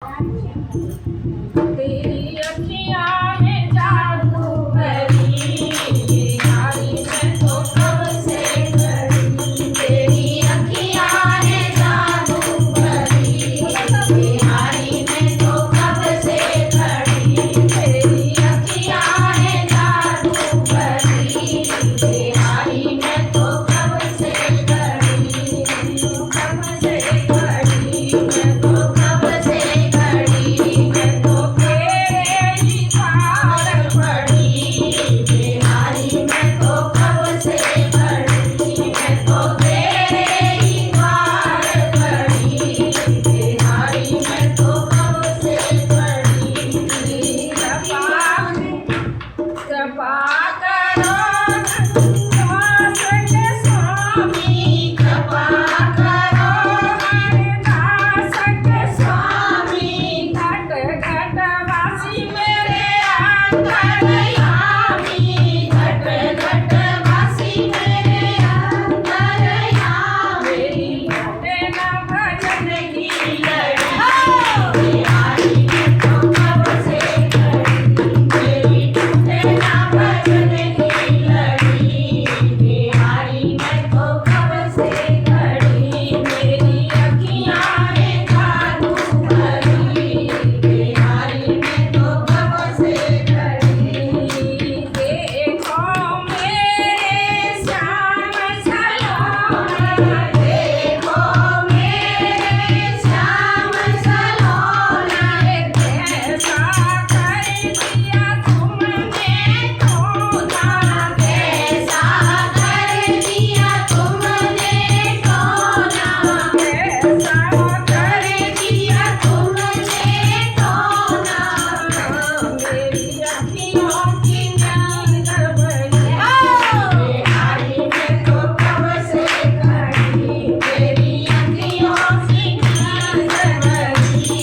तेरी अखियाँ है जादूगरी, बिहारी मैं तो कब से खड़ी। तेरी अखियाँ है जादूगरी, बिहारी मैं तो कब से खड़ी। तेरी अखियाँ है जादूगरी, बिहारी मैं तो कब से खड़ी। कब से खड़ी मैं तो कब से खड़ी। मैं तो तेरे ही द्वार पड़ी, बिहारी मैं तो कब से खड़ी। मैं तो तेरे ही द्वार पड़ी, बिहारी मैं तो कब से खड़ी। कृपा करो दास के स्वामी, कृपा करो हरिदास के स्वामी। घट घट वासी मेरे अंतर्यामी, घट घट वासी मेरे अंतर्यामी। मेरी टूटे न भजन की लड़ी, बिहारी मैं तो कब से खड़ी। मेरी टूटे न भजन की लड़ी, बिहारी मैं तो कब से खड़ी। मेरी अखियाँ है जादूगरी, बिहारी मैं तो कब से खड़ी। देखो मेरे श्याम सलोना, देखो मेरे श्याम सलोना। कैसा कर दिया तुमने टोना, कैसा कर दिया तुमने टोना, कैसा कर दिया तुमने टोना। मेरी अखियों की नींद बढ़िया, बिहारी मैं तो कब से खड़ी। मेरी अखियों की नींद बढ़ी,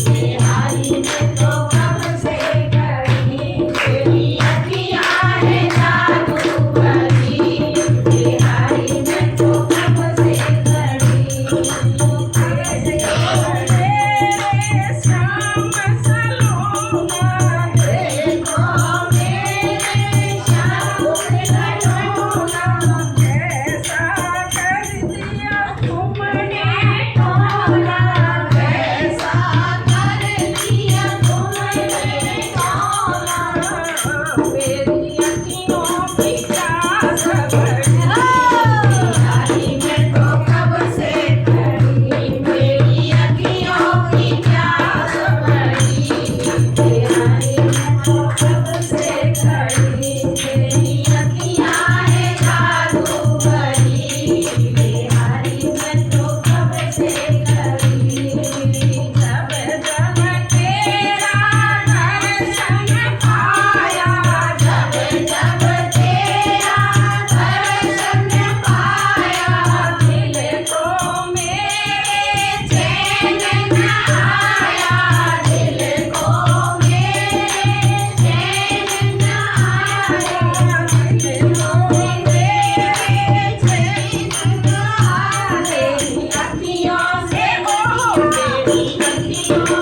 बिहारी मैं तो कब से खड़ी। तेरी अखियाँ है जादूगरी, बिहारी मैं तो कब से खड़ी। मेरे श्याम सलोना, देखो मेरे श्याम सलोना। कैसा कर दिया तुमने टोना, कैसा कर दिया तुमने टोना। मेरी अखियों की प्यास बढ़ी, बिहारी मैं तो कब से खड़ी। मेरी अखियों की प्यास बढ़ी, बिहारी मैं तो कब से खड़ी। तेरी अखियाँ है जादूगरी, बिहारी मैं तो कब से खड़ी। जब जब तेरा दर्शन पाया, जब जब तेरा दर्शन पाया। दिल को मेरे चैन न आया, दिल को मेरे चैन न आया। दिल को मेरे चैन न आया। तेरी अखियों से ओ, तेरी अखियों